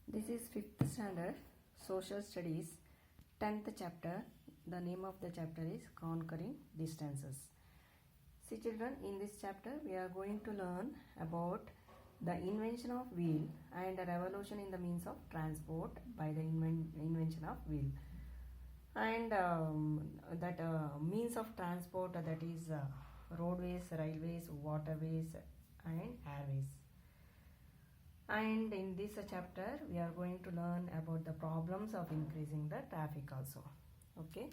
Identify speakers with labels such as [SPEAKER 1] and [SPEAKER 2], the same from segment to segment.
[SPEAKER 1] This is 5th standard social studies 10th chapter. The name of the chapter is conquering distances. See children, in this chapter we are going to learn about the invention of wheel and a revolution in the means of transport by the invention of wheel. And that means of transport, that is roadways, railways, waterways and airways. And in this chapter we are going to learn about the problems of increasing the traffic also. Okay,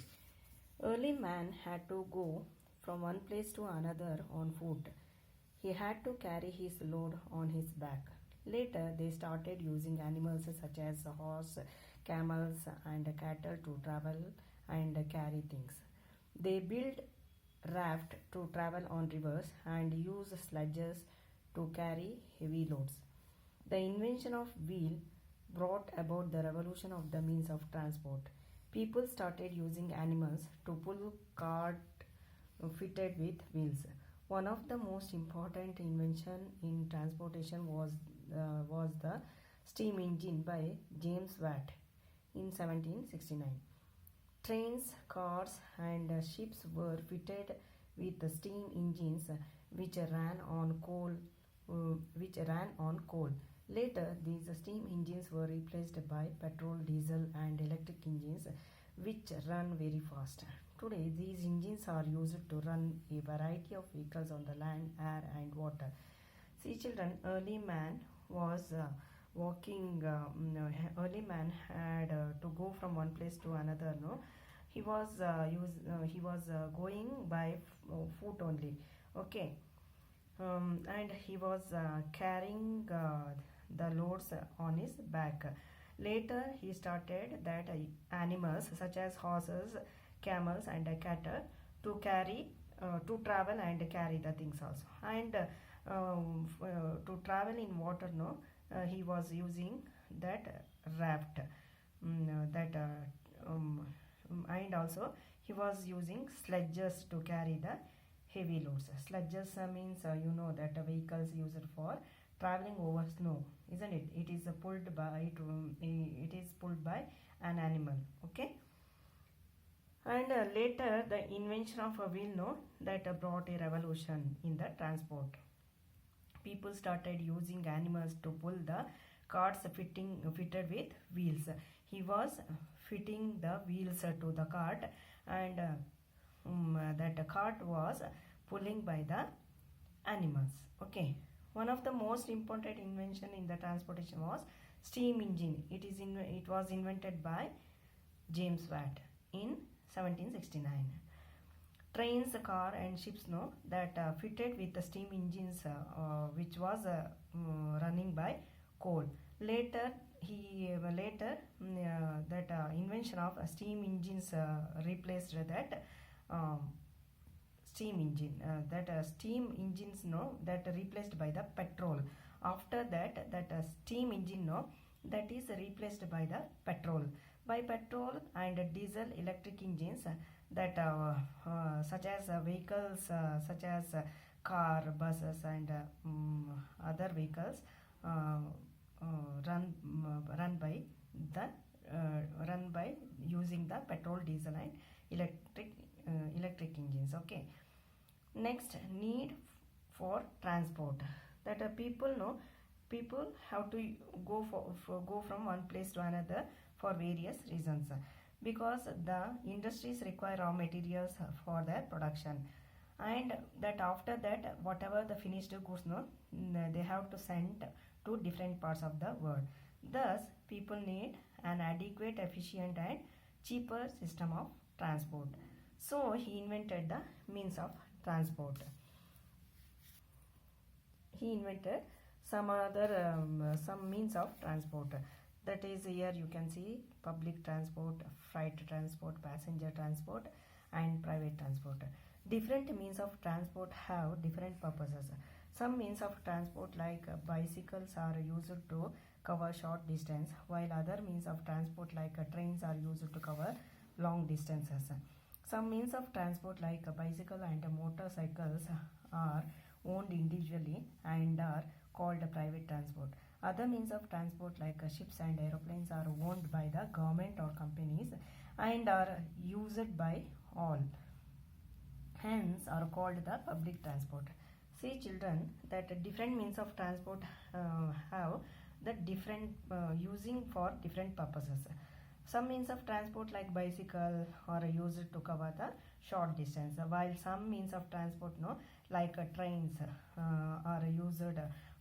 [SPEAKER 1] early man had to go from one place to another on foot. He had to carry his load on his back. Later they started using animals such as horse, camels and cattle to travel and carry things. They built raft to travel on rivers and use sledges to carry heavy loads. The invention of wheel brought about the revolution of the means of transport. People started using animals to pull cart fitted with wheels. One of the most important invention in transportation was the steam engine by James Watt in 1769. Trains, cars, and ships were fitted with steam engines which ran on coal. Later, these steam engines were replaced by petrol, diesel, and electric engines which run very fast. Today, these engines are used to run a variety of vehicles on the land, air, and water. See, children, early man was walking. Early man had to go from one place to another. No, he was going by foot only. Okay, and he was carrying the loads on his back. Later, he started that animals such as horses, camels, and cattle to carry, to travel and carry the things also. And to travel in water, no, he was using that raft. And also he was using sledges to carry the heavy loads. Sledges means that vehicles used for traveling over snow, isn't it? It is pulled by an animal. Okay. And later the invention of a wheel, no, that brought a revolution in the transport. People started using animals to pull the carts fitted with wheels. He was fitting the wheels to the cart, and that cart was pulling by the animals. Okay, one of the most important invention in the transportation was steam engine. It was invented by James Watt in 1769. Trains, car, and ships, no, that fitted with the steam engines, which was running by coal. Later, that invention of steam engines replaced that steam engine. Steam engines, no, that replaced by the petrol. After that, steam engine, no, that is replaced by the petrol. By petrol and diesel electric engines, that such as vehicles such as car, buses, and other vehicles run by using the petrol, diesel, and electric engines. Okay. Next, need for transport. That people have to go from one place to another for various reasons, because the industries require raw materials for their production, and that after that whatever the finished goods, no, they have to send to different parts of the world. Thus people need an adequate, efficient, and cheaper system of transport. So he invented the means of transport. He invented some means of transport. That is, here you can see public transport, freight transport, passenger transport, and private transport. Different means of transport have different purposes. Some means of transport like bicycles are used to cover short distance, while other means of transport like trains are used to cover long distances. Some means of transport like a bicycle and motorcycles are owned individually and are called private transport. Other means of transport like ships and aeroplanes are owned by the government or companies and are used by all, hence are called the public transport. See children, that different means of transport have the different using for different purposes. Some means of transport like bicycle are used to cover the short distance, while some means of transport like trains are used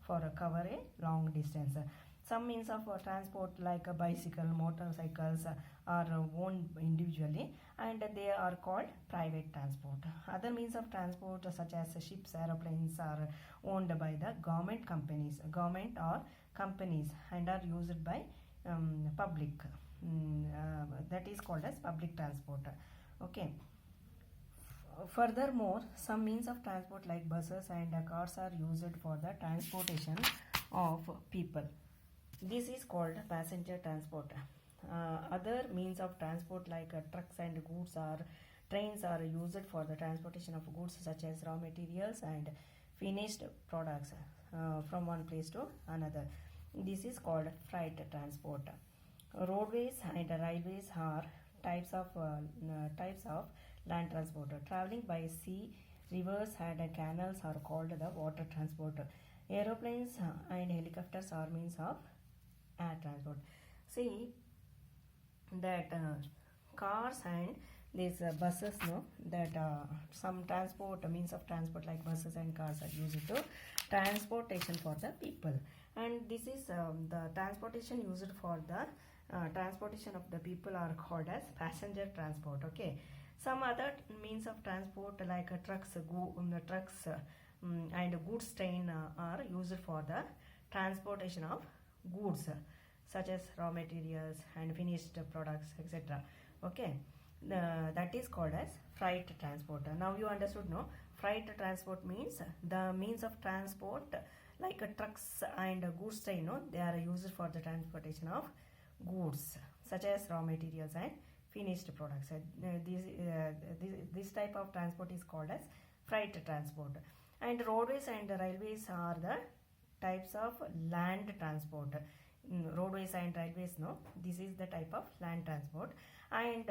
[SPEAKER 1] for cover a long distance. Some means of transport like a bicycle, motorcycles are owned individually and they are called private transport. Other means of transport such as ships, aeroplanes are owned by the government or companies and are used by public. That is called as public transport. Okay. Furthermore, some means of transport like buses and cars are used for the transportation of people. This is called passenger transport. Other means of transport like trucks and goods or trains are used for the transportation of goods such as raw materials and finished products from one place to another. This is called freight transport. Roadways and railways are types of land transport. Traveling by sea, rivers and canals are called the water transport. Aeroplanes and helicopters are means of air transport. See that cars and these buses that some transport means of transport like buses and cars are used to transportation for the people, and this is the transportation used for the transportation of the people are called as passenger transport. Okay, some other means of transport like trucks and goods train are used for the transportation of goods such as raw materials and finished products, etc. Okay, that is called as freight transport. Now you understood, no? Freight transport means the means of transport like trucks and goods train, they are used for the transportation of goods such as raw materials and finished products. This type of transport is called as freight transport. And roadways and railways are the types of land transport. Roadways and railways, this is the type of land transport. And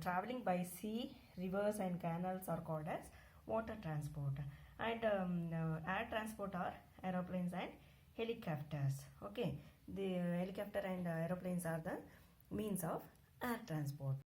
[SPEAKER 1] traveling by sea, rivers and canals are called as water transport. And air transport are aeroplanes and helicopters. Okay, the helicopter and aeroplanes are the means of air transport.